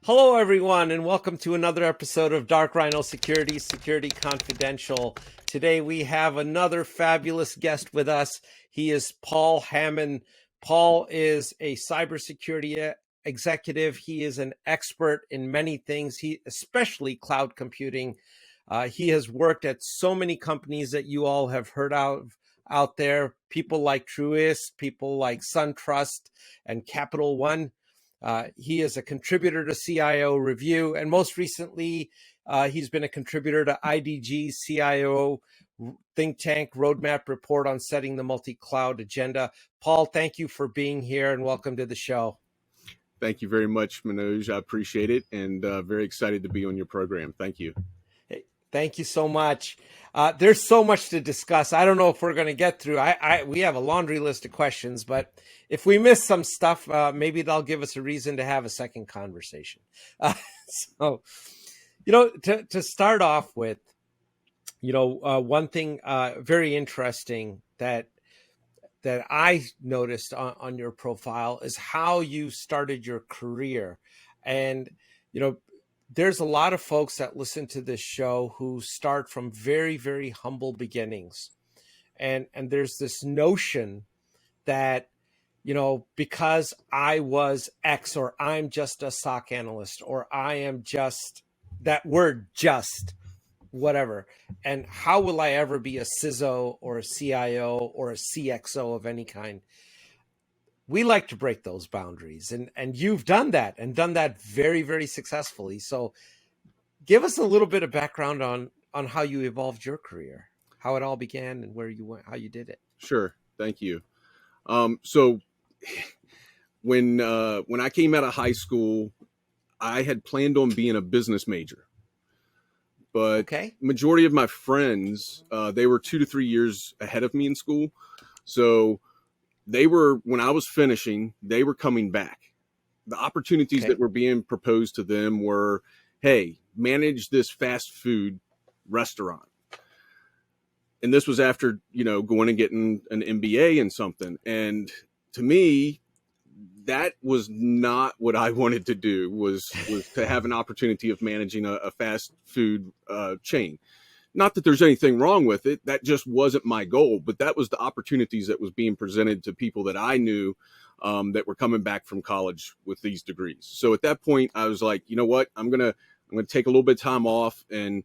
Hello, everyone, and welcome to another episode of Dark Rhino Security, Security Confidential. Today, we have another fabulous guest with us. He is Paul Hamman. Paul is a cybersecurity executive. He is an expert in many things, especially cloud computing. He has worked at so many companies that you all have heard out there, people like Truist, people like SunTrust and Capital One. He is a contributor to CIO Review, and most recently, he's been a contributor to IDGs CIO think tank roadmap report on setting the multi-cloud agenda. Paul, thank you for being here and welcome to the show. Thank you very much, Manoj. I appreciate it and very excited to be on your program. Thank you. Hey, thank you so much. There's so much to discuss. I don't know if we're going to get through. We have a laundry list of questions, but if we miss some stuff, maybe they'll give us a reason to have a second conversation. So, to start off with, one thing very interesting that I noticed on your profile is how you started your career. And, there's a lot of folks that listen to this show who start from very, very humble beginnings. And there's this notion that, because I was X, or I'm just a SOC analyst, or I am just that word, just whatever. And how will I ever be a CISO or a CIO or a CXO of any kind? We like to break those boundaries, and you've done that and done that very, very successfully. So give us a little bit of background on how you evolved your career, how it all began and where you went, how you did it. Sure. Thank you. So when I came out of high school, I had planned on being a business major, but majority of my friends, they were 2 to 3 years ahead of me in school. So when I was finishing, they were coming back. The opportunities that were being proposed to them were, hey, manage this fast food restaurant. And this was after, going and getting an MBA in something. And to me, that was not what I wanted to do, was to have an opportunity of managing a fast food chain. Not that there's anything wrong with it. That just wasn't my goal, but that was the opportunities that was being presented to people that I knew that were coming back from college with these degrees. So at that point, I was like, you know what, I'm gonna take a little bit of time off and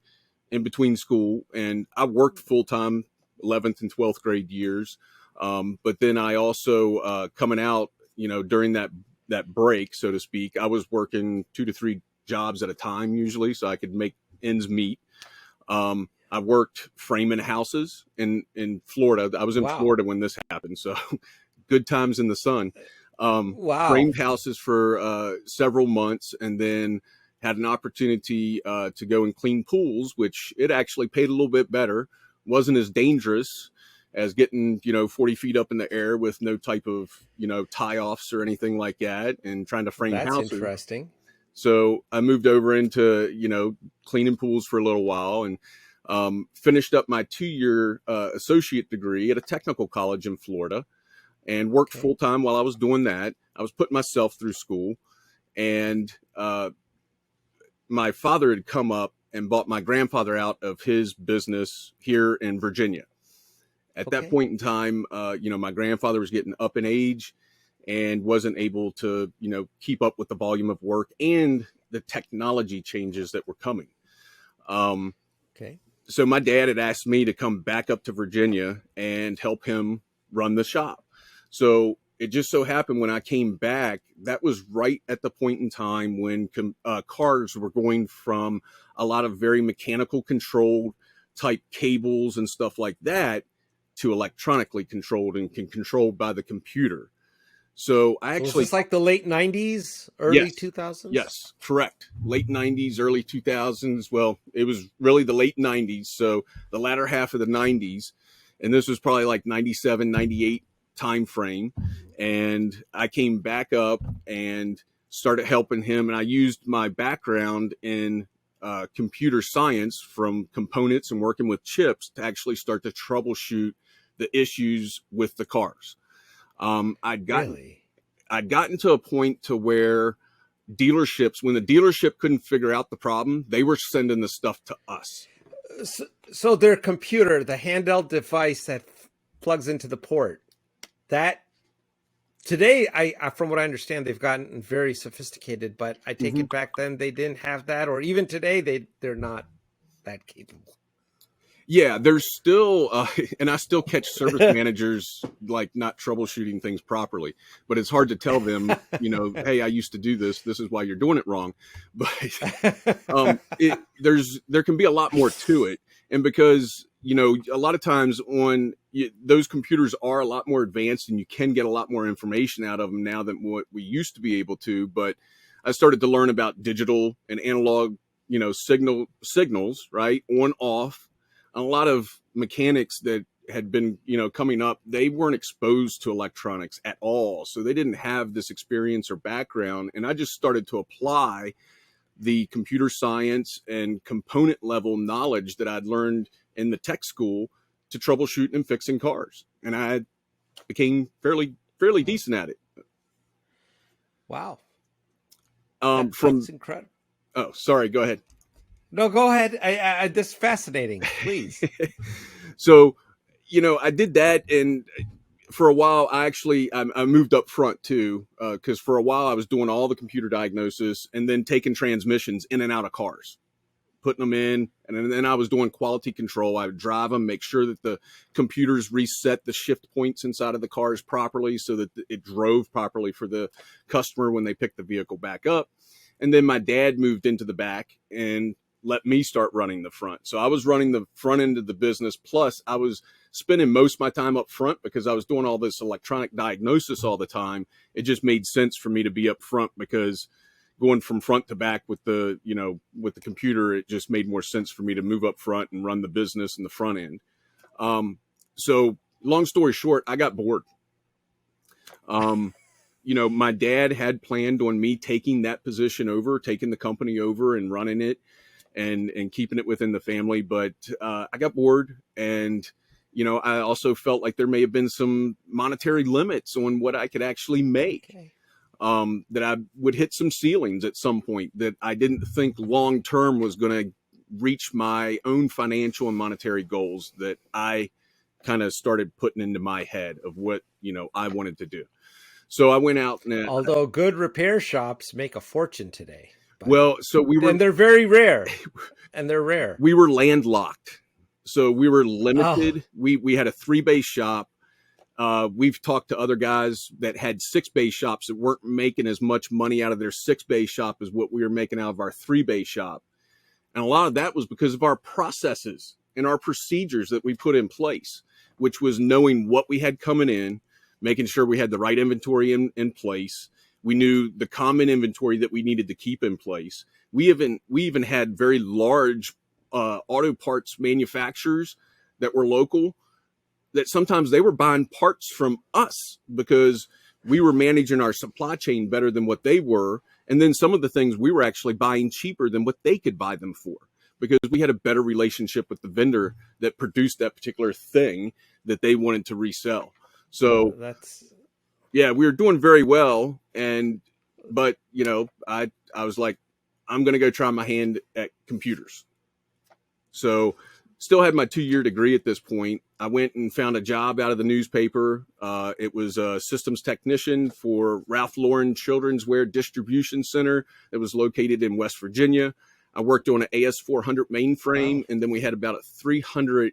in between school. And I worked full time 11th and 12th grade years. But then I also coming out, during that break, so to speak, I was working 2 to 3 jobs at a time usually, so I could make ends meet. I worked framing houses in Florida. I was in Florida when this happened, so good times in the sun. Framed houses for several months, and then had an opportunity to go and clean pools, which it actually paid a little bit better. Wasn't as dangerous as getting, 40 feet up in the air with no type of, tie-offs or anything like that, and trying to frame houses. That's interesting. So I moved over into, cleaning pools for a little while, and finished up my 2-year associate degree at a technical college in Florida, and worked full time while I was doing that. I was putting myself through school, and my father had come up and bought my grandfather out of his business here in Virginia. At that point in time, my grandfather was getting up in age and wasn't able to, keep up with the volume of work and the technology changes that were coming. So my dad had asked me to come back up to Virginia and help him run the shop. So it just so happened when I came back, that was right at the point in time when cars were going from a lot of very mechanical controlled type cables and stuff like that to electronically controlled and controlled by the computer. So I actually... Was this like the late 90s, early 2000s? Yes, correct. Late 90s, early 2000s. Well, it was really the late 90s. So the latter half of the 90s. And this was probably like 97, 98 time frame. And I came back up and started helping him. And I used my background in computer science from components and working with chips to actually start to troubleshoot the issues with the cars. I'd gotten to a point to where dealerships, when the dealership couldn't figure out the problem, they were sending the stuff to us. So their computer, the handheld device that plugs into the port, that today, from what I understand, they've gotten very sophisticated, but I take it back then they didn't have that, or even today they're not that capable. Yeah, there's still, and I still catch service managers like not troubleshooting things properly, but it's hard to tell them, hey, I used to do this. This is why you're doing it wrong. But there can be a lot more to it. And because, a lot of times those computers are a lot more advanced and you can get a lot more information out of them now than what we used to be able to. But I started to learn about digital and analog, signals, right? On, off. A lot of mechanics that had been, coming up, they weren't exposed to electronics at all. So they didn't have this experience or background. And I just started to apply the computer science and component level knowledge that I'd learned in the tech school to troubleshoot and fixing cars. And I became fairly decent at it. Wow. That's incredible. Oh, sorry. Go ahead. No, go ahead. This is fascinating. Please. So, I did that, and for a while, I moved up front too, because for a while I was doing all the computer diagnosis and then taking transmissions in and out of cars, putting them in, and then I was doing quality control. I would drive them, make sure that the computers reset the shift points inside of the cars properly so that it drove properly for the customer when they picked the vehicle back up. And then my dad moved into the back and let me start running the front. So I was running the front end of the business. Plus I was spending most of my time up front because I was doing all this electronic diagnosis all the time. It just made sense for me to be up front because going from front to back with the computer, it just made more sense for me to move up front and run the business in the front end. So long story short, I got bored. My dad had planned on me taking that position over, taking the company over and running it and keeping it within the family. But I got bored, and, I also felt like there may have been some monetary limits on what I could actually make, that I would hit some ceilings at some point that I didn't think long term was going to reach my own financial and monetary goals that I kind of started putting into my head of what, I wanted to do. So I went out and although good repair shops make a fortune today. Well, so and they're very rare, and they're rare. We were landlocked, so we were limited. Oh. We had a 3-bay shop. We've talked to other guys that had 6-bay shops that weren't making as much money out of their 6-bay shop as what we were making out of our 3-bay shop. And a lot of that was because of our processes and our procedures that we put in place, which was knowing what we had coming in, making sure we had the right inventory in place. We knew the common inventory that we needed to keep in place. We even had very large auto parts manufacturers that were local, that sometimes they were buying parts from us because we were managing our supply chain better than what they were. And then some of the things we were actually buying cheaper than what they could buy them for, because we had a better relationship with the vendor that produced that particular thing that they wanted to resell. So yeah, we were doing very well. But I was like, I'm going to go try my hand at computers. So still had my 2-year degree at this point. I went and found a job out of the newspaper. It was a systems technician for Ralph Lauren Children's Wear Distribution Center that was located in West Virginia. I worked on an AS400 mainframe, wow. And then we had about a 300,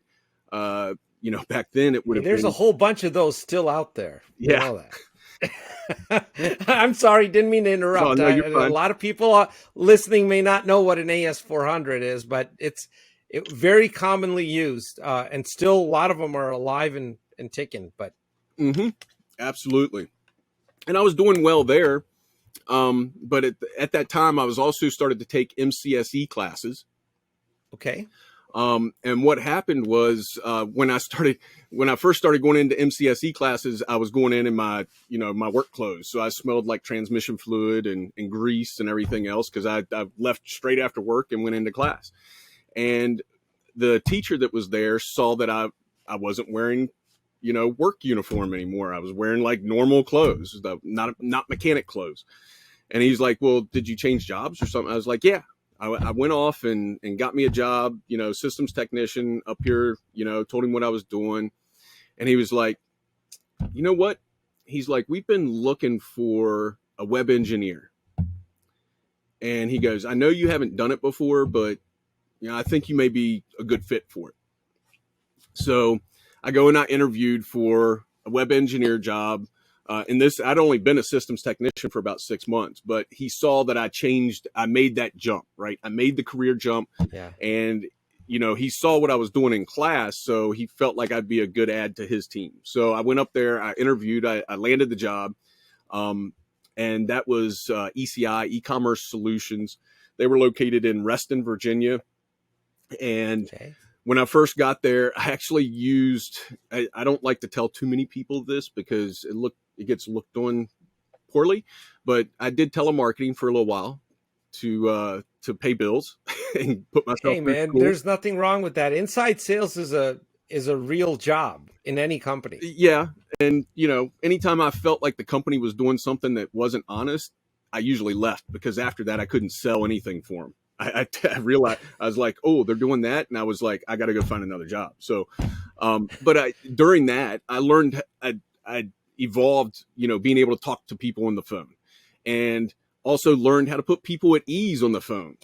back then it would have There's been... a whole bunch of those still out there. Yeah. You know that. I'm sorry, didn't mean to interrupt. No, you're fine. A lot of people listening may not know what an AS400 is, but it's very commonly used, and still a lot of them are alive and ticking. But absolutely, and I was doing well there. But at that time, I was also started to take MCSE classes. Okay. And what happened was, when I first started going into MCSE classes, I was going in my work clothes. So I smelled like transmission fluid and grease and everything else, because I left straight after work and went into class. And the teacher that was there saw that I wasn't wearing, work uniform anymore. I was wearing like normal clothes, not mechanic clothes. And he's like, well, did you change jobs or something? I was like, yeah. I went off and got me a job, systems technician up here, told him what I was doing. And he was like, you know what? He's like, we've been looking for a web engineer. And he goes, I know you haven't done it before, but I think you may be a good fit for it. So I go and I interviewed for a web engineer job. I'd only been a systems technician for about 6 months, but he saw that I made that jump, right? I made the career jump. Yeah. And, he saw what I was doing in class. So he felt like I'd be a good add to his team. So I went up there, I interviewed, I landed the job. And that was ECI, E-Commerce Solutions. They were located in Reston, Virginia. And when I first got there, I actually used, I don't like to tell too many people this because it gets looked on poorly, but I did telemarketing for a little while to pay bills and put myself Hey through man, school. there's nothing wrong with that. Inside sales is a real job in any company. Yeah. And, anytime I felt like the company was doing something that wasn't honest, I usually left because after that, I couldn't sell anything for them. I realized, I was like, oh, they're doing that. And I was like, I got to go find another job. So, but during that, I learned, I evolved, being able to talk to people on the phone, and also learned how to put people at ease on the phone,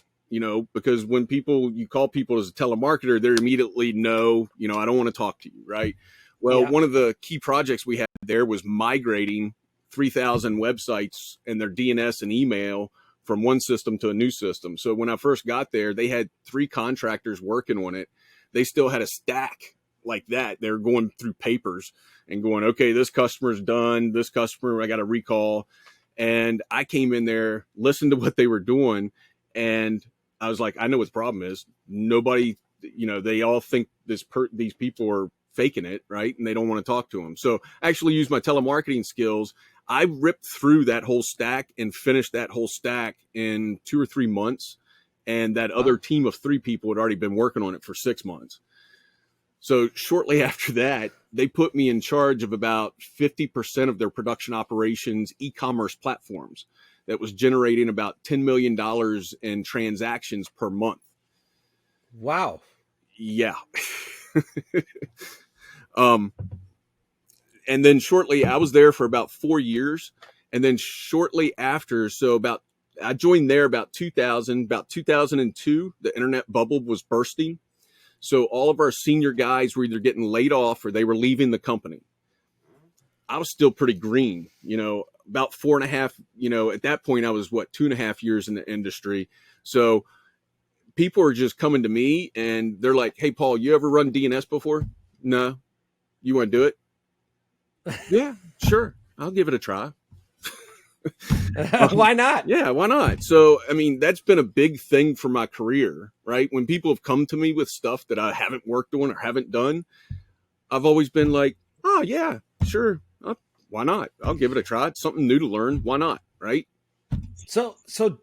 because when you call people as a telemarketer, they're immediately, no, I don't want to talk to you. Right. Well, one of the key projects we had there was migrating 3,000 websites and their DNS and email from one system to a new system. So when I first got there, they had 3 contractors working on it. They still had a stack like that. They're going through papers and going, okay, this customer's done. This customer, I got to recall. And I came in there, listened to what they were doing. And I was like, I know what the problem is. Nobody, they all think these people are faking it, right? And they don't want to talk to them. So I actually used my telemarketing skills. I ripped through that whole stack and finished that whole stack in 2 or 3 months. And that other team of 3 people had already been working on it for 6 months. So shortly after that, they put me in charge of about 50% of their production operations e-commerce platforms that was generating about $10 million in transactions per month. Wow. Yeah. And then shortly, I was there for about 4 years. And then shortly after, I joined there about 2002, the internet bubble was bursting. So all of our senior guys were either getting laid off or they were leaving the company. I was still pretty green, about 4.5, at that point I was 2.5 years in the industry. So people are just coming to me and they're like, hey, Paul, you ever run DNS before? No. You want to do it? Yeah, sure. I'll give it a try. Why not? Yeah, why not? So, that's been a big thing for my career, right? When people have come to me with stuff that I haven't worked on or haven't done, I've always been like, oh, yeah, sure. Why not? I'll give it a try. It's something new to learn. Why not? Right? So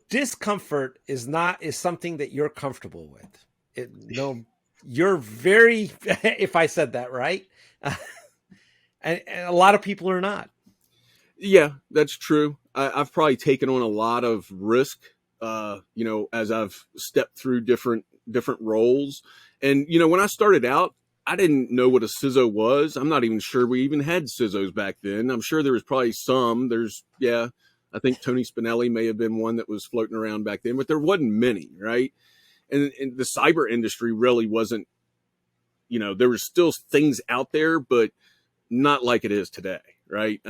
discomfort is something that you're comfortable with. You're very, if I said that right, and a lot of people are not. Yeah, that's true. I've probably taken on a lot of risk, as I've stepped through different roles. And, when I started out, I didn't know what a CISO was. I'm not even sure we even had CISOs back then. I'm sure there was probably some. I think Tony Spinelli may have been one that was floating around back then, but there wasn't many, right? And the cyber industry really wasn't, there was still things out there, but not like it is today, right?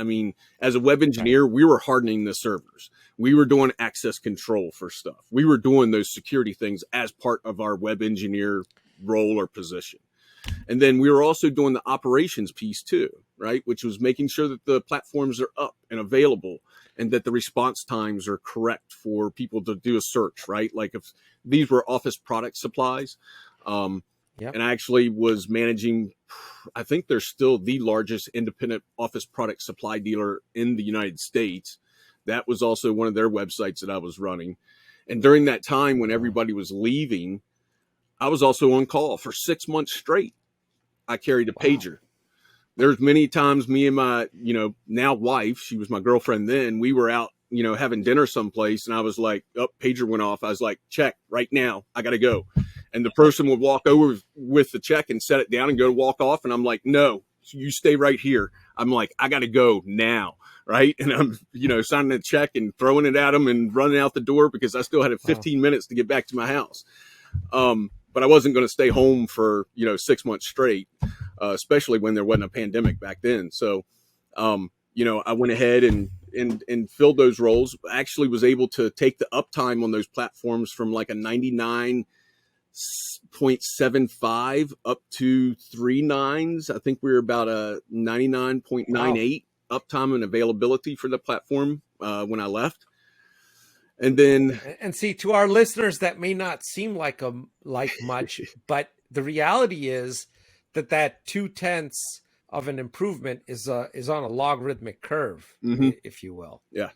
As a web engineer, we were hardening the servers. We were doing access control for stuff. We were doing those security things as part of our web engineer role or position. And then we were also doing the operations piece too, right? Which was making sure that the platforms are up and available and that the response times are correct for people to do a search, right? Like if these were office product supplies, and I actually was managing, I think they're still the largest independent office product supply dealer in the United States. That was also one of their websites that I was running. And during that time when everybody was leaving, I was also on call for 6 months straight. I carried a pager. There's many times me and my, now wife, she was my girlfriend then, we were out having dinner someplace, and I was like, oh, pager went off. I was like, check right now. I got to go. And the person would walk over with the check and set it down and go to walk off. And I'm like, no, you stay right here. I'm like, I got to go now. Right. And I'm, signing the check and throwing it at them and running out the door because I still had 15 minutes to get back to my house. But I wasn't going to stay home for, 6 months straight, especially when there wasn't a pandemic back then. So, I went ahead and filled those roles. Actually was able to take the uptime on those platforms from like a 99.75 up to 3 nines. I think we were about a 99.98 uptime and availability for the platform when I left. And then, and see, to our listeners, that may not seem like much, but the reality is that 0.2 of an improvement is on a logarithmic curve, if you will. Yeah.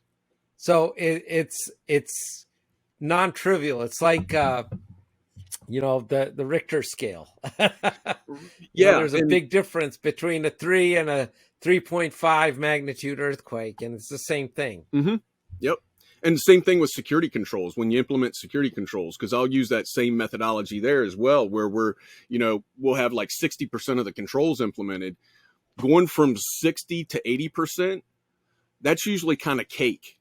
So it's non-trivial. It's like the Richter scale. There's a big difference between a 3 and a 3.5 magnitude earthquake, and it's the same thing. Mm-hmm. Yep. And the same thing with security controls when you implement security controls, because I'll use that same methodology there as well, where we'll have like 60% of the controls implemented. Going from 60 to 80%, that's usually kind of cake,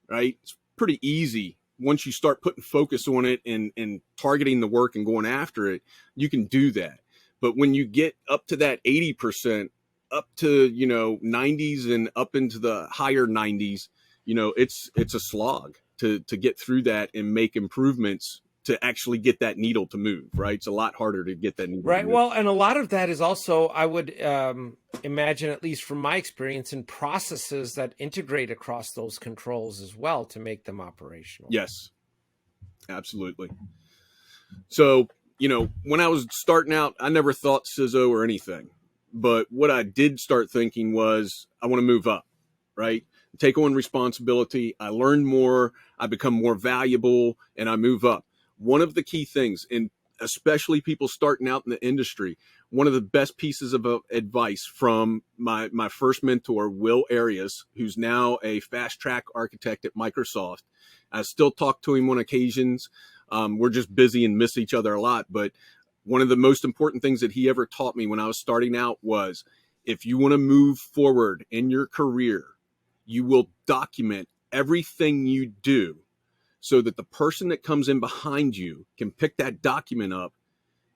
right? It's pretty easy. Once you start putting focus on it and targeting the work and going after it, you can do that. But when you get up to that 80%, up to, 90s and up into the higher 90s, it's a slog to get through that and make improvements to actually get that needle to move, right? It's a lot harder to get that needle to move. Well, and a lot of that is also, I would imagine, at least from my experience, in processes that integrate across those controls as well to make them operational. Yes, absolutely. So, when I was starting out, I never thought CISO or anything. But what I did start thinking was, I want to move up, right? Take on responsibility. I learn more, I become more valuable, and I move up. One of the key things, and especially people starting out in the industry, one of the best pieces of advice from my first mentor, Will Arias, who's now a fast track architect at Microsoft. I still talk to him on occasions. We're just busy and miss each other a lot. But one of the most important things that he ever taught me when I was starting out was, if you want to move forward in your career, you will document everything you do so that the person that comes in behind you can pick that document up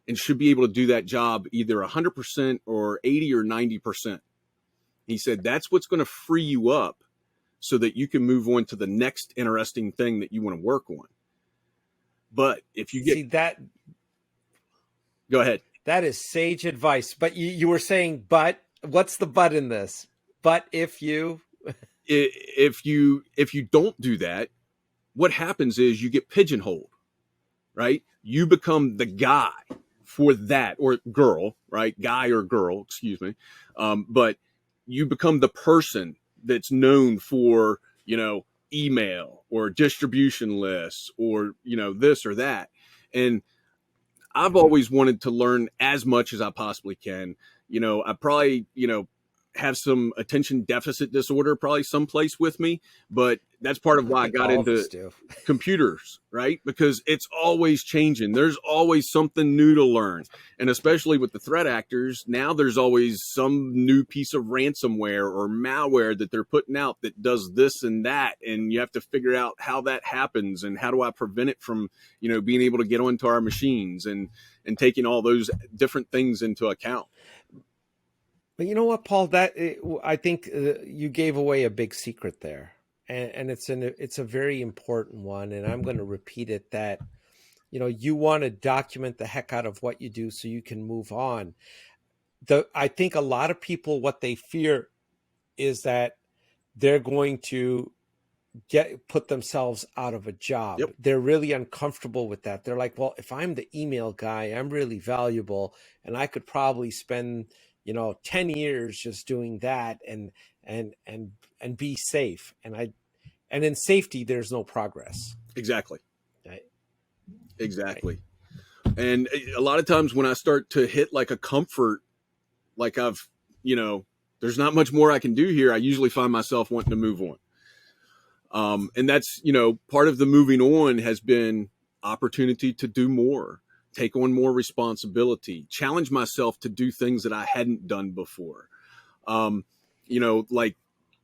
and should be able to do that job either 100% or 80 or 90%. He said, that's what's going to free you up so that you can move on to the next interesting thing that you want to work on. But if you get that, go ahead. That is sage advice. But you were saying, but what's the but in this? But if you don't do that, what happens is you get pigeonholed, right? You become the guy for that, or girl, right? Guy or girl, excuse me. But you become the person that's known for, email or distribution lists or, this or that. And I've always wanted to learn as much as I possibly can. I probably, have some attention deficit disorder probably someplace with me, but that's part of why I got into computers, right? Because it's always changing. There's always something new to learn. And especially with the threat actors, now there's always some new piece of ransomware or malware that they're putting out that does this and that. And you have to figure out how that happens and how do I prevent it from, being able to get onto our machines and taking all those different things into account. But you know what, Paul? I think you gave away a big secret there, and it's a very important one. And I'm going to repeat it: that you want to document the heck out of what you do so you can move on. I think a lot of people, what they fear is that they're going to put themselves out of a job. Yep. They're really uncomfortable with that. They're like, well, if I'm the email guy, I'm really valuable, and I could probably spend 10 years just doing that and be safe. And in safety, there's no progress. Exactly. Right. Exactly. Right. And a lot of times when I start to hit like a comfort, like there's not much more I can do here, I usually find myself wanting to move And that's, part of the moving on has been opportunity to do more, take on more responsibility, challenge myself to do things that I hadn't done before. Like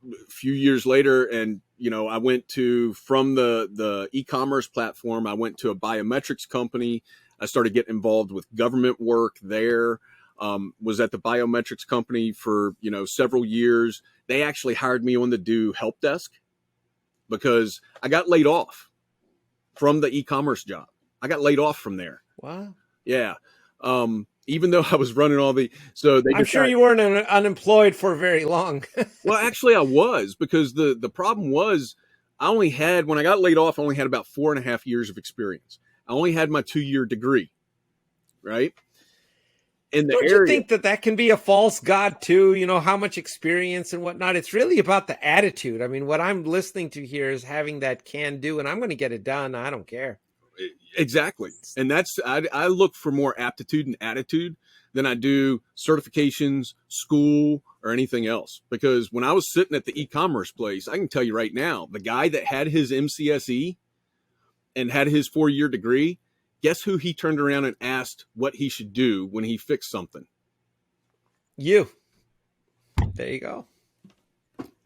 a few years later, and, I went from the e-commerce platform, I went to a biometrics company. I started getting involved with government work there. Was at the biometrics company for, several years. They actually hired me on to do help desk because I got laid off from the e-commerce job. I got laid off from there. Wow. Yeah. Even though I was running I'm sure you weren't unemployed for very long. Well, actually I was, because the problem was when I got laid off, I only had about 4.5 years of experience. I only had my 2-year degree, right? Don't you think that can be a false god too? How much experience and whatnot. It's really about the attitude. I mean, what I'm listening to here is having that can do, and I'm going to get it done. I don't care. Exactly. And I look for more aptitude and attitude than I do certifications, school, or anything else. Because when I was sitting at the e-commerce place, I can tell you right now, the guy that had his MCSE and had his 4-year degree, guess who he turned around and asked what he should do when he fixed something? You. There you go.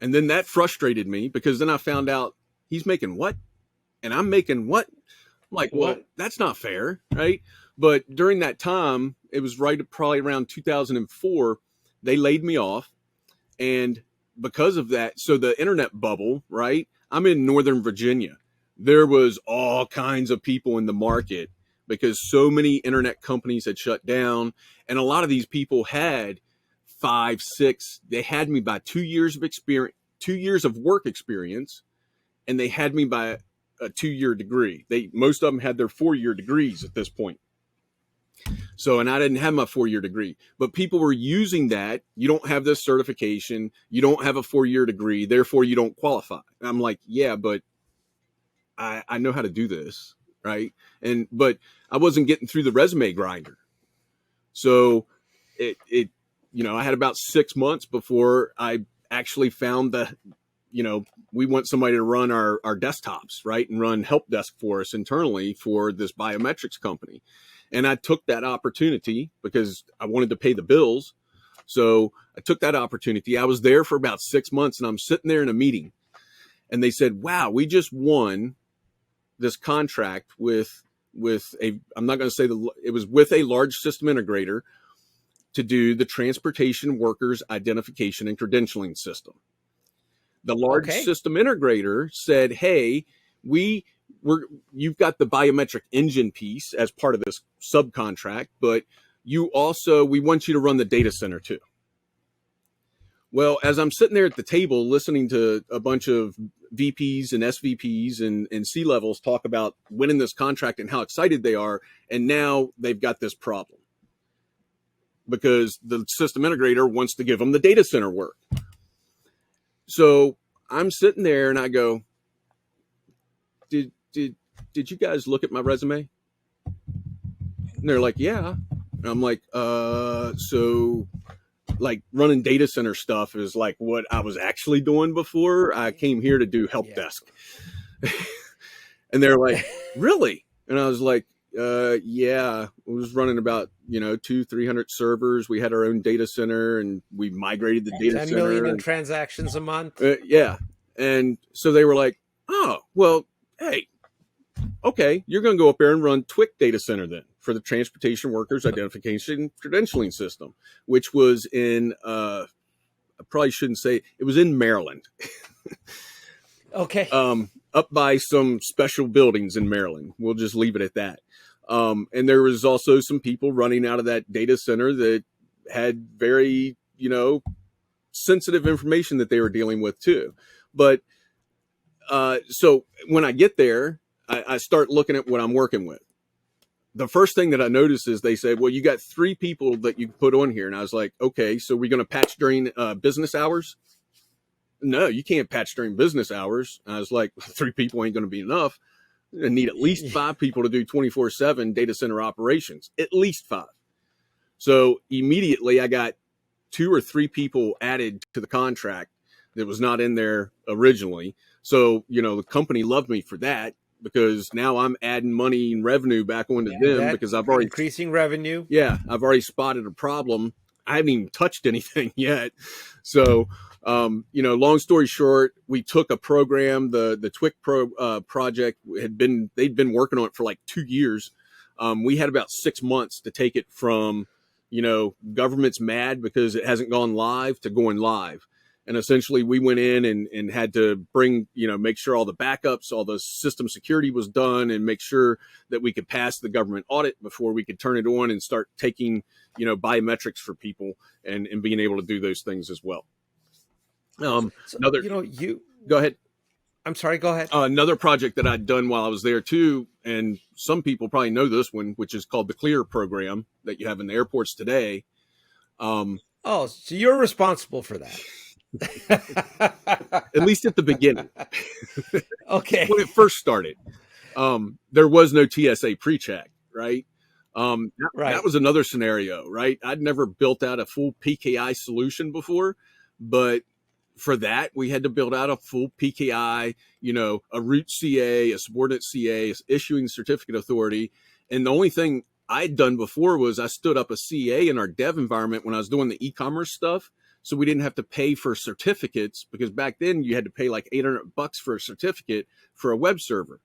And then that frustrated me, because then I found out he's making what? And I'm making what? I'm like, well, that's not fair, right? But during that time, it was probably around 2004, they laid me off. And because of that, so the internet bubble, right? I'm in Northern Virginia. There was all kinds of people in the market because so many internet companies had shut down. And a lot of these people had 5, 6, they had me by 2 years of experience, 2 years of work experience. And they had me by a 2-year degree. Most of them had their 4-year degrees at this point. So, and I didn't have my 4-year degree, but people were using that. You don't have this certification. You don't have a 4-year degree. Therefore you don't qualify. And I'm like, yeah, but I know how to do this. Right. But I wasn't getting through the resume grinder. So I had about 6 months before I actually found we want somebody to run our desktops, right, and run help desk for us internally for this biometrics company. And I took that opportunity because I wanted to pay the bills. So I took that opportunity. I was there for about 6 months, and I'm sitting there in a meeting, and they said, wow, we just won this contract with I'm not going to say it was with a large system integrator to do the transportation workers identification and credentialing system. The large system integrator said, hey, you've got the biometric engine piece as part of this subcontract, but we want you to run the data center too. Well, as I'm sitting there at the table listening to a bunch of VPs and SVPs and C-levels talk about winning this contract and how excited they are, and now they've got this problem because the system integrator wants to give them the data center work. So I'm sitting there and I go, did you guys look at my resume? And they're like, yeah. And I'm like, so like running data center stuff is like what I was actually doing before I came here to do help desk. And they're like, really? And I was like, yeah, I was running about, 200-300 servers. We had our own data center and we migrated the data 10 center. 10 million in transactions a month. Yeah. And so they were like, oh, well, hey, okay, you're going to go up there and run TWIC data center then for the transportation workers identification credentialing system, which was in, I probably shouldn't say, it was in Maryland. Okay. Up by some special buildings in Maryland. We'll just leave it at that. And there was also some people running out of that data center that had very, sensitive information that they were dealing with too. But so when I get there, I start looking at what I'm working with. The first thing that I noticed is they said, well, you got 3 people that you put on here. And I was like, okay, so we're going to patch during business hours? No, you can't patch during business hours. And I was like, 3 people ain't going to be enough. I need at least 5 people to do 24/7 data center operations, at least 5. So immediately I got 2 or 3 people added to the contract that was not in there originally. So, the company loved me for that, because now I'm adding money and revenue back onto them, because I've already increasing revenue. Yeah, I've already spotted a problem. I haven't even touched anything yet. So, long story short, we took a program, the TWIC project they'd been working on it for like 2 years. We had about 6 months to take it from, government's mad because it hasn't gone live to going live. And essentially we went in and had to make sure all the backups, all the system security was done, and make sure that we could pass the government audit before we could turn it on and start taking, biometrics for people and being able to do those things as well. Go ahead. I'm sorry, go ahead. Another project that I'd done while I was there too, and some people probably know this one, which is called the CLEAR program that you have in the airports today. So you're responsible for that. At least at the beginning. Okay. When it first started, there was no TSA pre-check, right? That was another scenario, right? I'd never built out a full PKI solution before, but for that, we had to build out a full PKI, a root CA, a subordinate CA, issuing certificate authority. And the only thing I'd done before was I stood up a CA in our dev environment when I was doing the e-commerce stuff. So we didn't have to pay for certificates, because back then you had to pay like $800 for a certificate for a web server.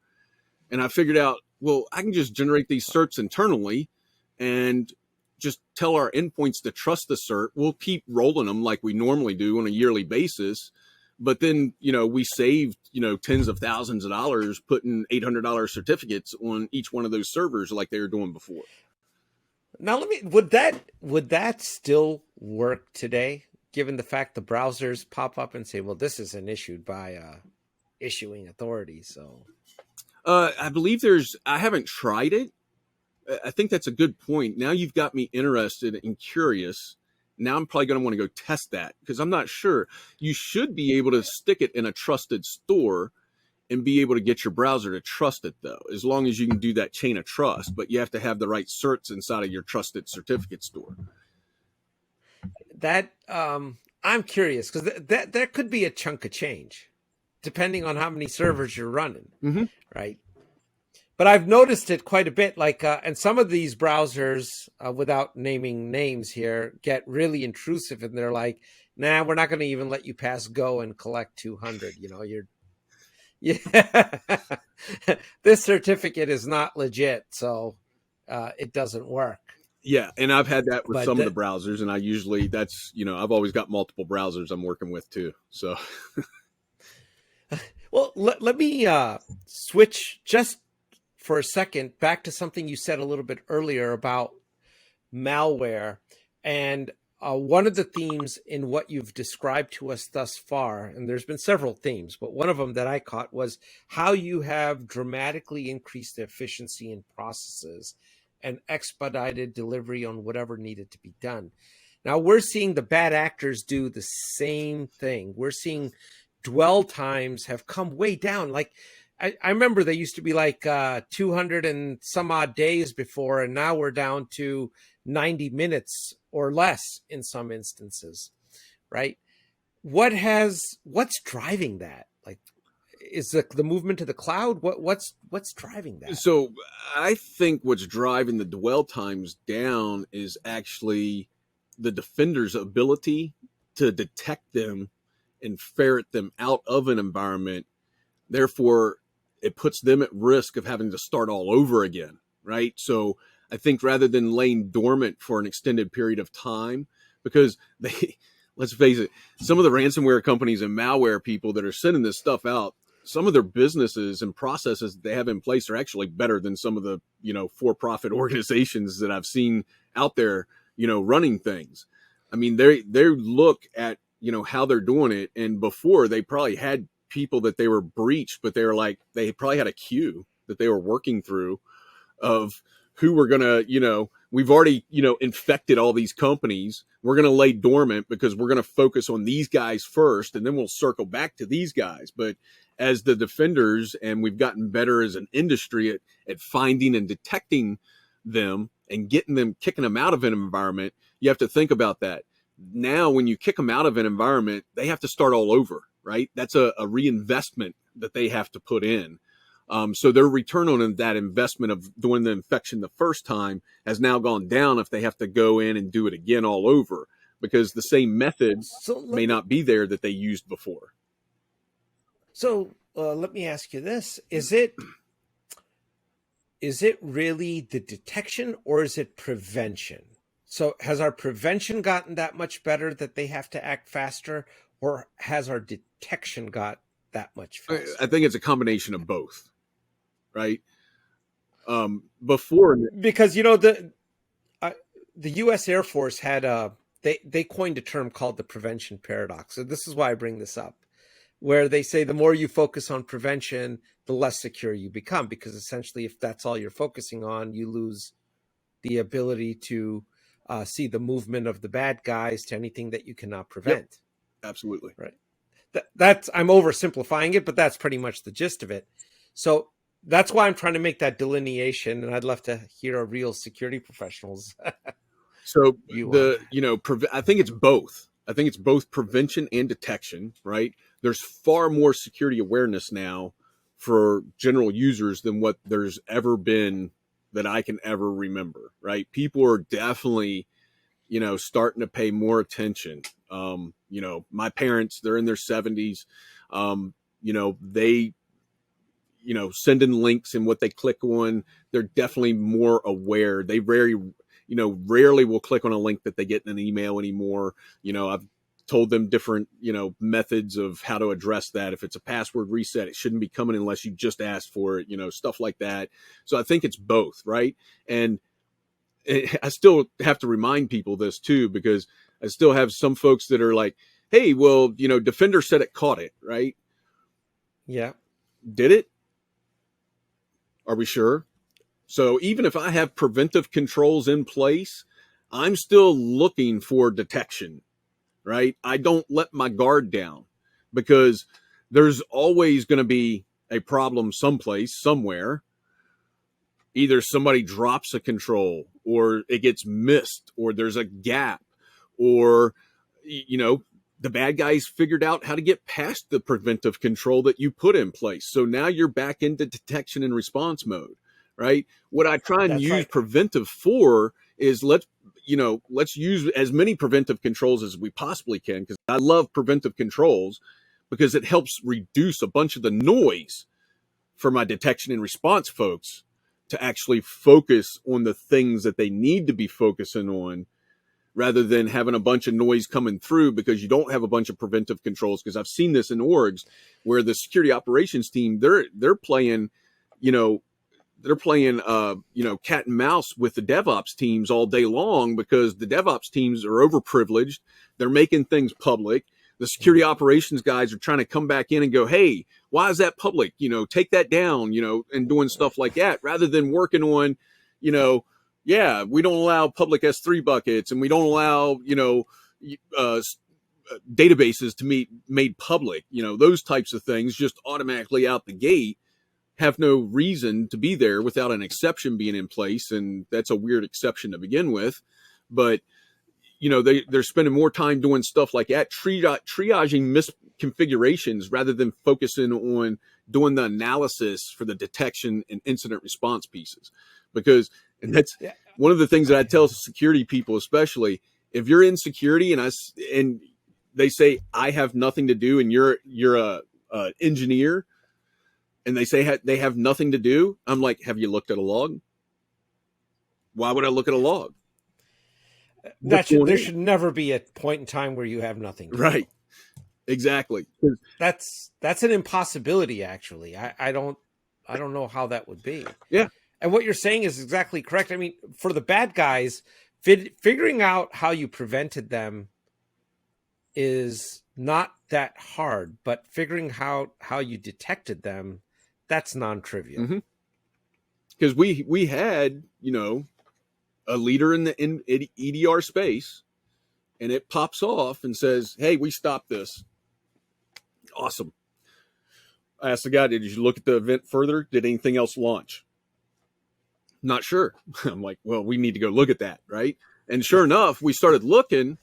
And I figured out, well, I can just generate these certs internally and just tell our endpoints to trust the cert. We'll keep rolling them like we normally do on a yearly basis. But then, we saved, tens of thousands of dollars putting $800 certificates on each one of those servers like they were doing before. Now, would that still work today, given the fact the browsers pop up and say, well, this isn't issued by issuing authority? So I believe I haven't tried it. I think that's a good point. Now you've got me interested and curious. Now I'm probably going to want to go test that, because I'm not sure. You should be able to stick it in a trusted store and be able to get your browser to trust it, though, as long as you can do that chain of trust. But you have to have the right certs inside of your trusted certificate store. That I'm curious, because there could be a chunk of change depending on how many servers you're running, right? But I've noticed it quite a bit. Like, and some of these browsers, without naming names here, get really intrusive, and they're like, "Nah, we're not going to even let you pass Go and collect 200." This certificate is not legit, so it doesn't work. Yeah, and I've had that with some of the browsers, and I usually I've always got multiple browsers I'm working with too. So, well, let me switch just for a second back to something you said a little bit earlier about malware. And one of the themes in what you've described to us thus far, and there's been several themes, but one of them that I caught was how you have dramatically increased the efficiency in processes and expedited delivery on whatever needed to be done. Now we're seeing the bad actors do the same thing. We're seeing dwell times have come way down. Like, I remember they used to be like 200 and some odd days before, and now we're down to 90 minutes or less in some instances, right? What's driving that? Like, is the movement to the cloud? What's driving that? So I think what's driving the dwell times down is actually the defender's ability to detect them and ferret them out of an environment. Therefore, it puts them at risk of having to start all over again, right? So I think rather than laying dormant for an extended period of time, because let's face it, some of the ransomware companies and malware people that are sending this stuff out, some of their businesses and processes that they have in place are actually better than some of the, for-profit organizations that I've seen out there, running things. I mean, they look at, how they're doing it. And before, they probably had people that they were breached, but they probably had a queue that they were working through of who were going to, we've already, infected all these companies. We're going to lay dormant because we're going to focus on these guys first, and then we'll circle back to these guys. But as the defenders, and we've gotten better as an industry at finding and detecting them and kicking them out of an environment, you have to think about that. Now, when you kick them out of an environment, they have to start all over, right? That's a reinvestment that they have to put in. So their return on that investment of doing the infection the first time has now gone down if they have to go in and do it again all over, because the same method may not be there that they used before. So let me ask you this. Is it really the detection, or is it prevention? So has our prevention gotten that much better that they have to act faster, or has our detection got that much faster? I think it's a combination of both, right? Before, because the U.S. Air Force had they coined a term called the prevention paradox. So this is why I bring this up, where they say the more you focus on prevention, the less secure you become, because essentially if that's all you're focusing on, you lose the ability to see the movement of the bad guys to anything that you cannot prevent. Yep, absolutely. Right. That's I'm oversimplifying it, but that's pretty much the gist of it. So that's why I'm trying to make that delineation, and I'd love to hear a real security professionals. So I think it's both. I think it's both prevention and detection, right? There's far more security awareness now for general users than what there's ever been that I can ever remember, right? People are definitely, starting to pay more attention. My parents, they're in their 70s. They, sending links and what they click on, they're definitely more aware. They rarely will click on a link that they get in an email anymore. I've told them different, methods of how to address that. If it's a password reset, it shouldn't be coming unless you just asked for it, stuff like that. So I think it's both, right? And I still have to remind people this too, because I still have some folks that are like, hey, well, Defender said it caught it, right? Yeah. Did it? Are we sure? So even if I have preventive controls in place, I'm still looking for detection, right? I don't let my guard down, because there's always going to be a problem someplace, somewhere. Either somebody drops a control, or it gets missed, or there's a gap, or, the bad guys figured out how to get past the preventive control that you put in place. So now you're back into detection and response mode, right? What I try and use preventive for is let's use as many preventive controls as we possibly can, because I love preventive controls, because it helps reduce a bunch of the noise for my detection and response folks to actually focus on the things that they need to be focusing on, rather than having a bunch of noise coming through because you don't have a bunch of preventive controls. Because I've seen this in orgs where the security operations team, they're playing, cat and mouse with the DevOps teams all day long, because the DevOps teams are overprivileged. They're making things public. The security operations guys are trying to come back in and go, hey, why is that public? Take that down, and doing stuff like that, rather than working on, we don't allow public S3 buckets, and we don't allow, databases to be made public. Those types of things just automatically out the gate have no reason to be there without an exception being in place. And that's a weird exception to begin with. But, they're spending more time doing stuff like that, triaging misconfigurations, rather than focusing on doing the analysis for the detection and incident response pieces. Because, and that's one of the things that I tell security people, especially if you're in security and they say, I have nothing to do, and you're a engineer, and they say they have nothing to do. I'm like, have you looked at a log? Why would I look at a log? There should never be a point in time where you have nothing to do. Exactly. That's an impossibility, actually. I don't know how that would be. Yeah. And what you're saying is exactly correct. I mean, for the bad guys, figuring out how you prevented them is not that hard, but figuring out how you detected them, that's non-trivial. Because we had, a leader in the EDR space, and it pops off and says, hey, we stopped this. Awesome. I asked the guy, did you look at the event further? Did anything else launch? Not sure. I'm like, well, we need to go look at that, right? And sure enough, we started looking,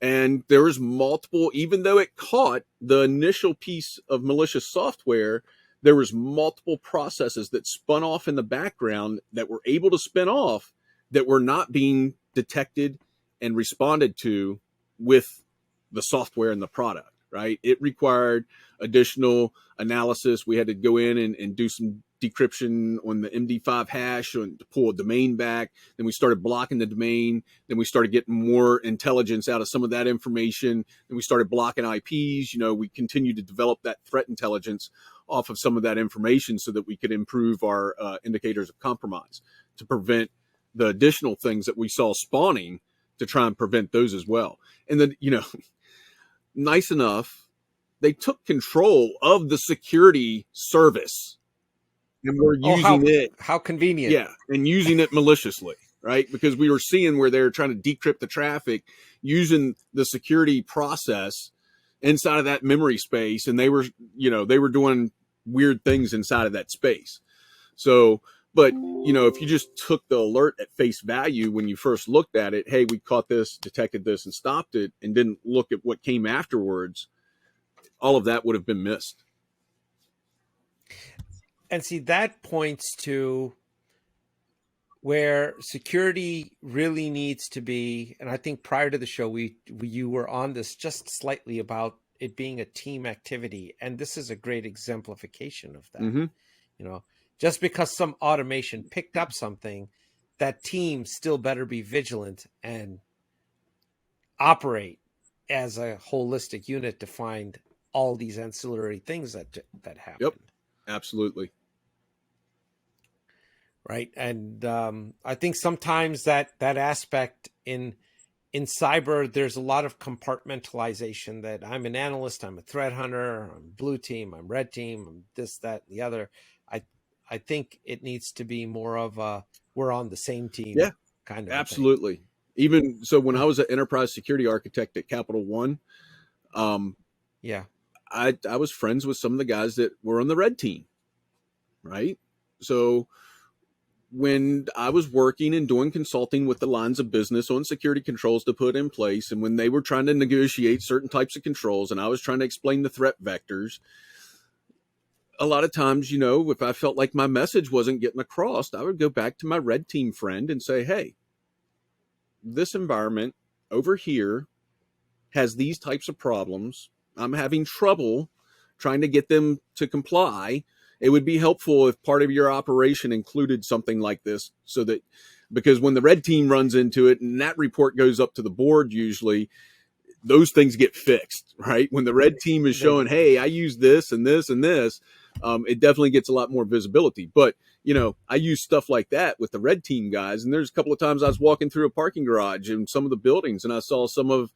And there was multiple, even though it caught the initial piece of malicious software, there was multiple processes that spun off in the background that were able to spin off that were not being detected and responded to with the software and the product, right? It required additional analysis. We had to go in and do some decryption on the MD5 hash to pull a domain back. Then we started blocking the domain. Then we started getting more intelligence out of some of that information. Then we started blocking IPs. We continued to develop that threat intelligence off of some of that information so that we could improve our indicators of compromise to prevent the additional things that we saw spawning, to try and prevent those as well. And then, nice enough, they took control of the security service and we're using it. How convenient. Yeah. And using it maliciously, right? Because we were seeing where they're trying to decrypt the traffic using the security process inside of that memory space. And they were doing weird things inside of that space. So, but, if you just took the alert at face value when you first looked at it, hey, we caught this, detected this, and stopped it, and didn't look at what came afterwards, all of that would have been missed. And see, that points to where security really needs to be. And I think prior to the show, you were on this just slightly about it being a team activity. And this is a great exemplification of that. Mm-hmm. Just because some automation picked up something, that team still better be vigilant and operate as a holistic unit to find all these ancillary things that happen. Yep, absolutely. Right. And I think sometimes that aspect in cyber, there's a lot of compartmentalization that I'm an analyst, I'm a threat hunter, I'm blue team, I'm red team, I'm this, that, and the other. I think it needs to be more of a we're on the same team. Yeah, kind of. Absolutely. Even so, when I was an enterprise security architect at Capital One, yeah, I was friends with some of the guys that were on the red team, right? So when I was working and doing consulting with the lines of business on security controls to put in place, and when they were trying to negotiate certain types of controls, and I was trying to explain the threat vectors, a lot of times, if I felt like my message wasn't getting across, I would go back to my red team friend and say, hey, this environment over here has these types of problems. I'm having trouble trying to get them to comply. It would be helpful if part of your operation included something like this, so that, because when the red team runs into it and that report goes up to the board, usually those things get fixed, right? When the red team is showing, hey, I use this and this and this, it definitely gets a lot more visibility. But, I use stuff like that with the red team guys. And there's a couple of times I was walking through a parking garage in some of the buildings and I saw some of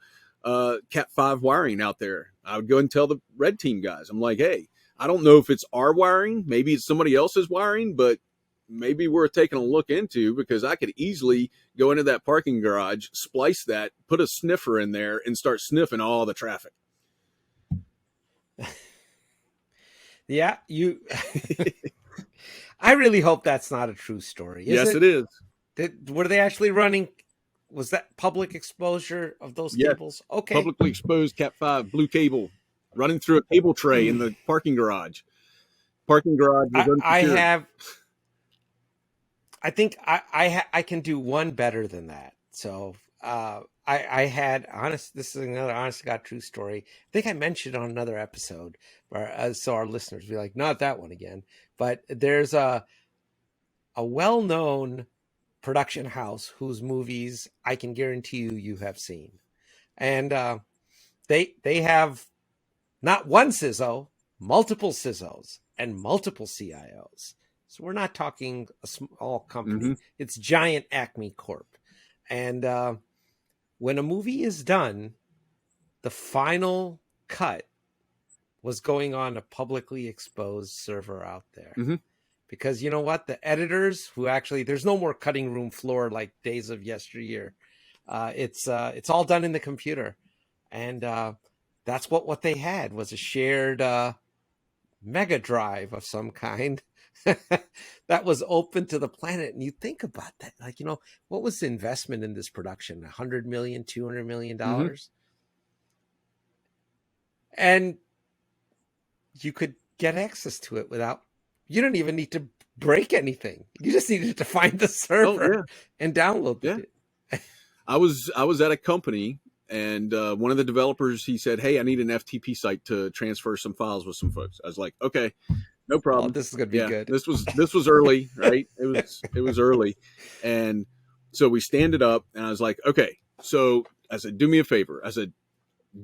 Cat 5 wiring out there. I would go and tell the red team guys, I'm like, hey, I don't know if it's our wiring, maybe it's somebody else's wiring, but maybe worth taking a look into, because I could easily go into that parking garage, splice that, put a sniffer in there, and start sniffing all the traffic. Yeah, I really hope that's not a true story. Yes, it is. Were they actually running? Was that public exposure of those cables? Okay. Publicly exposed Cat 5 blue cable running through a cable tray in the parking garage. Parking garage was unsecured. I think I can do one better than that. So I had this is another honest to God true story. I think I mentioned on another episode, where so our listeners be like, not that one again. But there's a well-known production house whose movies I can guarantee you have seen, and they have not one CISO, multiple CISOs, and multiple CIOs. So we're not talking a small company. Mm-hmm. It's giant Acme Corp. And when a movie is done, the final cut was going on a publicly exposed server out there. Mm-hmm. Because you know what? The editors who actually, there's no more cutting room floor like days of yesteryear. It's all done in the computer. And that's what they had, was a shared mega drive of some kind that was open to the planet. And you think about that, like, what was the investment in this production? $100 million, $200 million? Mm-hmm. and you could get access to it without, you don't even need to break anything. You just needed to find the server and download it. I was at a company, and one of the developers, he said, "Hey, I need an FTP site to transfer some files with some folks." I was like, "Okay, no problem." Oh, this is gonna be good. This was early, right? It was early, and so we stand it up, and I was like, "Okay." So I said, "Do me a favor." I said,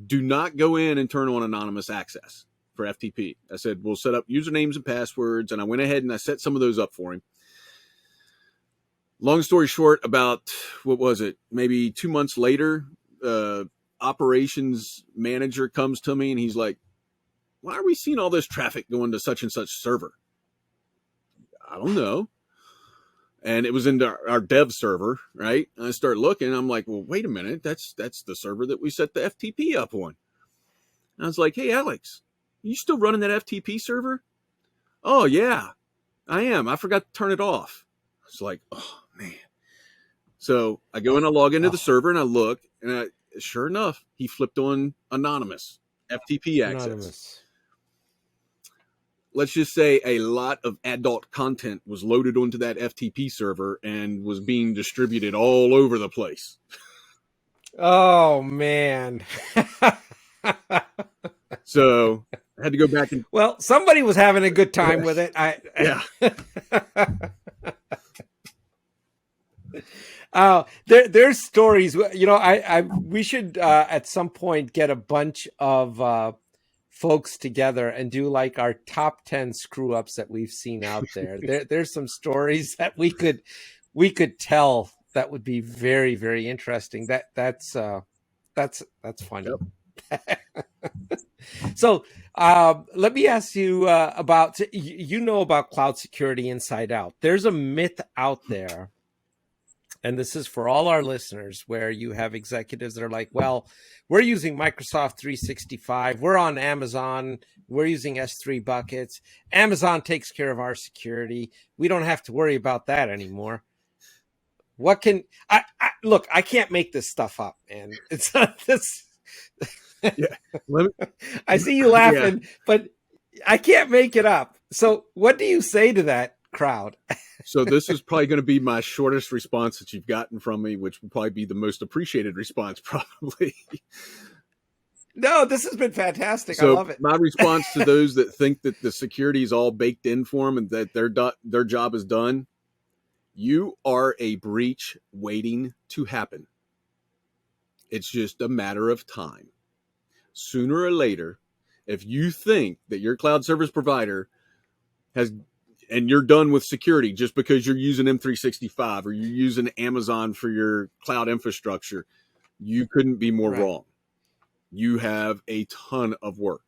"Do not go in and turn on anonymous access for FTP." I said, "We'll set up usernames and passwords," and I went ahead and I set some of those up for him. Long story short, about, what was it, maybe 2 months later, operations manager comes to me and he's like, "Why are we seeing all this traffic going to such and such server?" I don't know. And it was into our dev server, right? And I start looking, and I'm like, "Well, wait a minute, that's the server that we set the FTP up on." And I was like, "Hey, Alex, you still running that FTP server?" "Oh, yeah, I am. I forgot to turn it off." It's like, oh, man. So I go and I log into the server and I look, and sure enough, he flipped on anonymous FTP access. Anonymous. Let's just say a lot of adult content was loaded onto that FTP server and was being distributed all over the place. Oh, man. So I had to go back and... Well, somebody was having a good time with it. Yeah. There's stories, we should at some point get a bunch of folks together and do like our top 10 screw ups that we've seen out there. There's some stories that we could tell that would be very, very interesting. That's funny. Yep. So let me ask you about, about cloud security inside out. There's a myth out there, and this is for all our listeners, where you have executives that are like, "Well, we're using Microsoft 365. We're on Amazon. We're using S3 buckets. Amazon takes care of our security. We don't have to worry about that anymore." What can look? I can't make this stuff up, man. It's not this. Yeah, I see you laughing, but I can't make it up. So what do you say to that crowd? So this is probably going to be my shortest response that you've gotten from me, which will probably be the most appreciated response, probably. No, this has been fantastic. So I love it. My response to those that think that the security is all baked in for them and that their job is done: you are a breach waiting to happen. It's just a matter of time. Sooner or later, if you think that your cloud service provider and you're done with security just because you're using M365 or you're using Amazon for your cloud infrastructure, you couldn't be more wrong. You have a ton of work.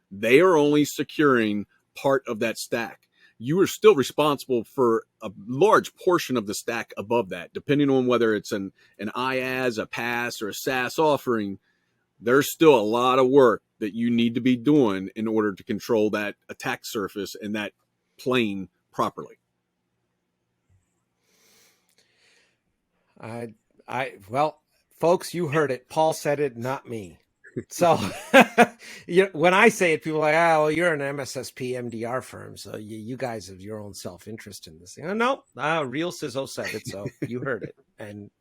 They are only securing part of that stack. You are still responsible for a large portion of the stack above that, depending on whether it's an IaaS, a PaaS, or a SaaS offering. There's still a lot of work that you need to be doing in order to control that attack surface and that plane properly. Well, folks, you heard it. Paul said it, not me. So when I say it, people are like, "Oh, well, you're an MSSP MDR firm, so you guys have your own self-interest in this thing." No, real CISO said it, so you heard it, and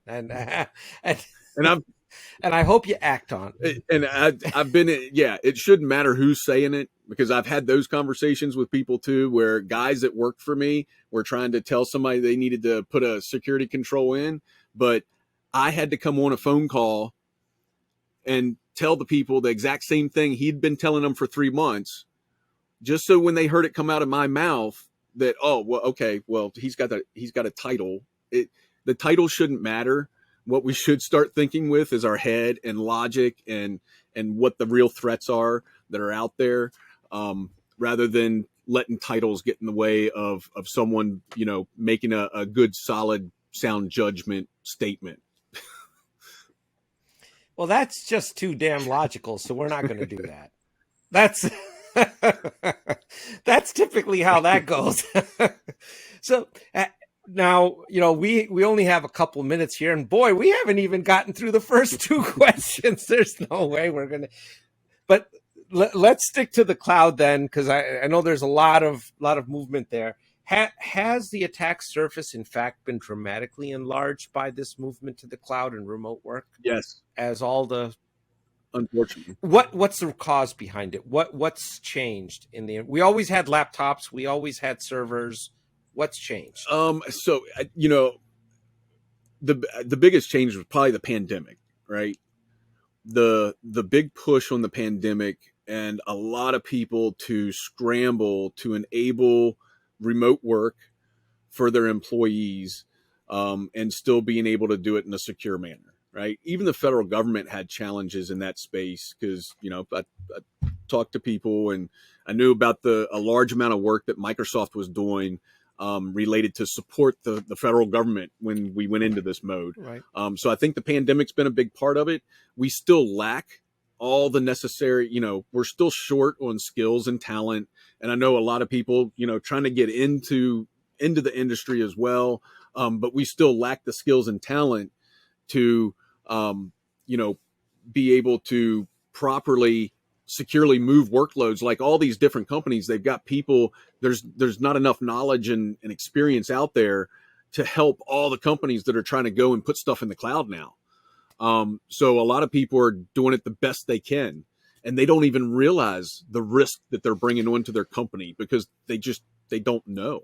I hope you act on it. And I've been, it shouldn't matter who's saying it, because I've had those conversations with people too, where guys that worked for me were trying to tell somebody they needed to put a security control in, but I had to come on a phone call and tell the people the exact same thing he'd been telling them for 3 months, just so when they heard it come out of my mouth that, "Oh, well, okay, well, he's got a title." The title shouldn't matter. What we should start thinking with is our head and logic and what the real threats are that are out there, rather than letting titles get in the way of someone, making a good, solid, sound judgment statement. Well, that's just too damn logical, so we're not going to do that. That's typically how that goes. So now, we only have a couple minutes here, and boy, we haven't even gotten through the first 2 questions. There's no way we're going to. But let's stick to the cloud then, because I know there's a lot of movement there. Has the attack surface in fact been dramatically enlarged by this movement to the cloud and remote work? Yes. As all the Unfortunately. What's the cause behind it? What's changed in the? We always had laptops. We always had servers. What's changed? So you know, the biggest change was probably the pandemic, right? The big push on the pandemic and a lot of people to scramble to enable remote work for their employees, and still being able to do it in a secure manner, right? Even the federal government had challenges in that space because, you know, I talked to people and I knew about a large amount of work that Microsoft was doing related to support the federal government when we went into this mode. Right. So I think the pandemic's been a big part of it. We still lack all the necessary, you know, we're still short on skills and talent. And I know a lot of people, you know, trying to get into the industry as well. But we still lack the skills and talent to, you know, be able to properly securely move workloads. Like all these different companies, they've got people, there's not enough knowledge and experience out there to help all the companies that are trying to go and put stuff in the cloud now. So a lot of people are doing it the best they can, and they don't even realize the risk that they're bringing onto their company because they don't know.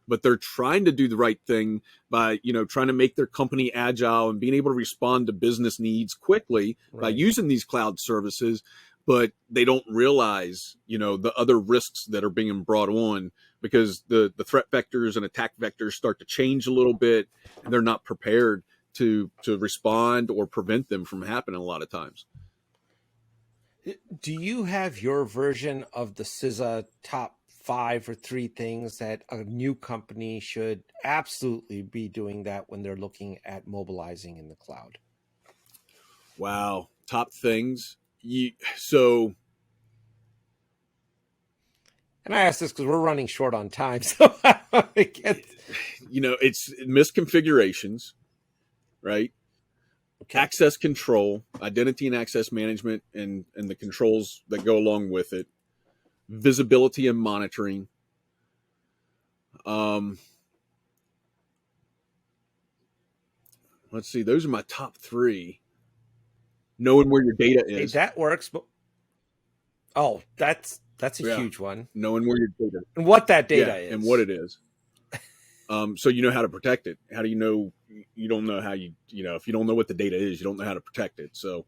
But they're trying to do the right thing by, you know, trying to make their company agile and being able to respond to business needs quickly by using these cloud services. But they don't realize, you know, the other risks that are being brought on because the threat vectors and attack vectors start to change a little bit, and they're not prepared to respond or prevent them from happening a lot of times. Do you have your version of the CISA top 5 or 3 things that a new company should absolutely be doing that when they're looking at mobilizing in the cloud? Wow. Top things. So. And I ask this because we're running short on time. So I get... You know, it's misconfigurations, right? Okay. Access control, identity and access management, and the controls that go along with it. Visibility and monitoring. Let's see. Those are my top 3. Knowing where your data is. Hey, that works. But that's a huge one. Knowing where your data and what that data is and what it is. So you know how to protect it. How do you know? You don't know how you know, if you don't know what the data is, you don't know how to protect it. So,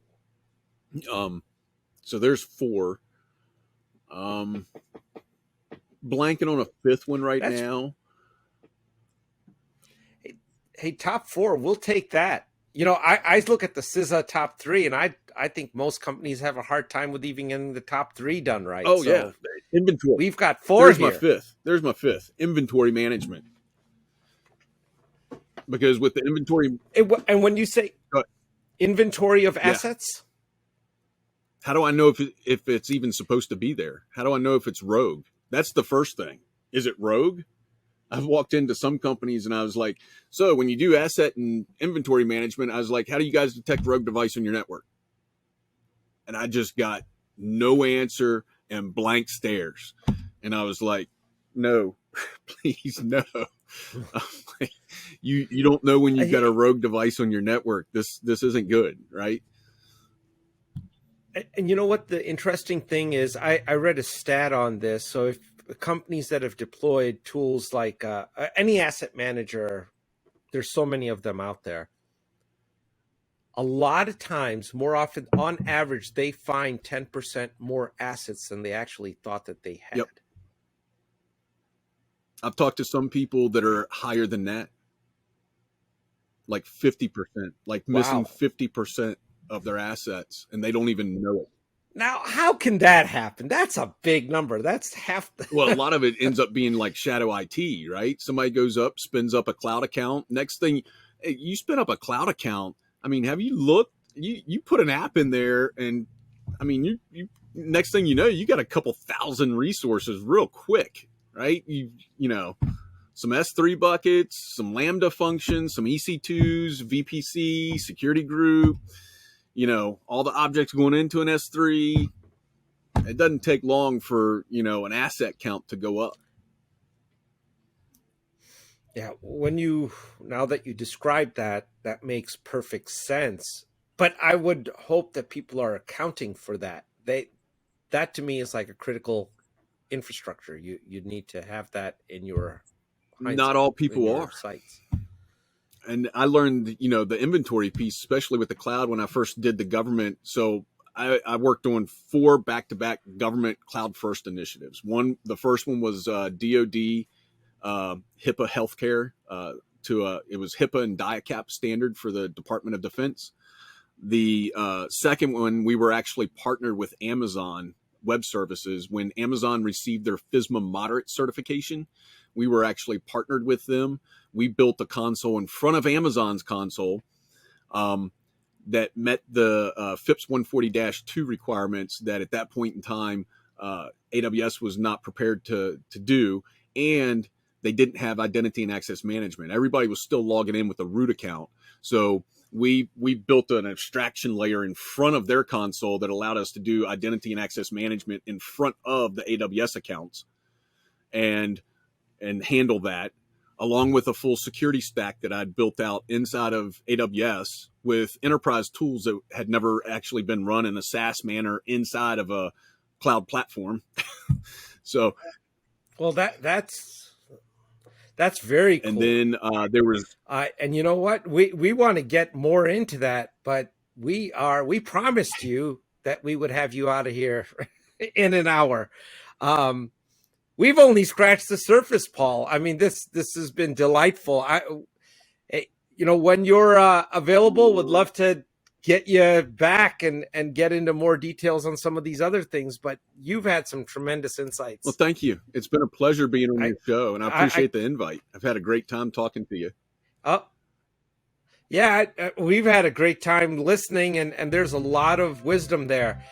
so there's 4. Blanking on a 5th one now. Hey, top 4, we'll take that. You know, I look at the CISA top 3, and I think most companies have a hard time with even getting the top 3 done right. Oh, so yeah. Inventory. We've got 4 here. There's my 5th. Inventory management. Because with the inventory... And when you say inventory of assets? How do I know if it's even supposed to be there? How do I know if it's rogue? That's the first thing. Is it rogue? I've walked into some companies and I was like, so when you do asset and inventory management, I was like, how do you guys detect rogue device on your network? And I just got no answer and blank stares. And I was like, no, please, no. Like, you don't know when you've got a rogue device on your network. This isn't good, right? And you know what the interesting thing is? I read a stat on this. So if companies that have deployed tools like any asset manager, there's so many of them out there. A lot of times, more often, on average, they find 10% more assets than they actually thought that they had. Yep. I've talked to some people that are higher than that, like 50%, like missing 50% of their assets, and they don't even know it. Now, how can that happen? That's a big number. That's half. Well, a lot of it ends up being like shadow IT, right? Somebody goes up, spins up a cloud account. Next thing, you spin up a cloud account. I mean, have you looked? You put an app in there, and I mean, you next thing you know, you got a couple thousand resources real quick, right? You know, some S3 buckets, some Lambda functions, some EC2s, VPC, security group. You know, all the objects going into an S3. It doesn't take long for, an asset count to go up. Yeah, now that you described that, that makes perfect sense. But I would hope that people are accounting for that. That to me is like a critical infrastructure. You need to have that in your Not all people are. sites. And I learned, the inventory piece, especially with the cloud when I first did the government. So I worked on 4 back-to-back government cloud first initiatives. The first one was DoD HIPAA healthcare it was HIPAA and DIACAP standard for the Department of Defense. The second one, we were actually partnered with Amazon Web Services. When Amazon received their FISMA moderate certification, we were actually partnered with them. We built a console in front of Amazon's console that met the FIPS 140-2 requirements that at that point in time AWS was not prepared to do, and they didn't have identity and access management. Everybody was still logging in with a root account. So we built an abstraction layer in front of their console that allowed us to do identity and access management in front of the AWS accounts and handle that, along with a full security stack that I'd built out inside of AWS with enterprise tools that had never actually been run in a SaaS manner inside of a cloud platform. So, well, that's very cool. And then there was, and you know what? We want to get more into that, but we promised you that we would have you out of here in an hour. We've only scratched the surface, Paul. I mean, this has been delightful. When you're available, would love to get you back and get into more details on some of these other things, but you've had some tremendous insights. Well, thank you. It's been a pleasure being on your show, and I appreciate the invite. I've had a great time talking to you. Oh, yeah, we've had a great time listening, and there's a lot of wisdom there.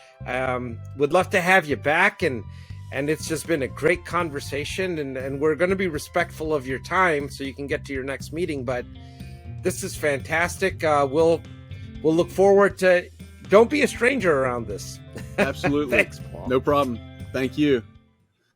Would love to have you back, and it's just been a great conversation, and we're going to be respectful of your time so you can get to your next meeting, but this is fantastic. We'll look forward to, don't be a stranger around this. Absolutely. Thanks, Paul. No problem. Thank you.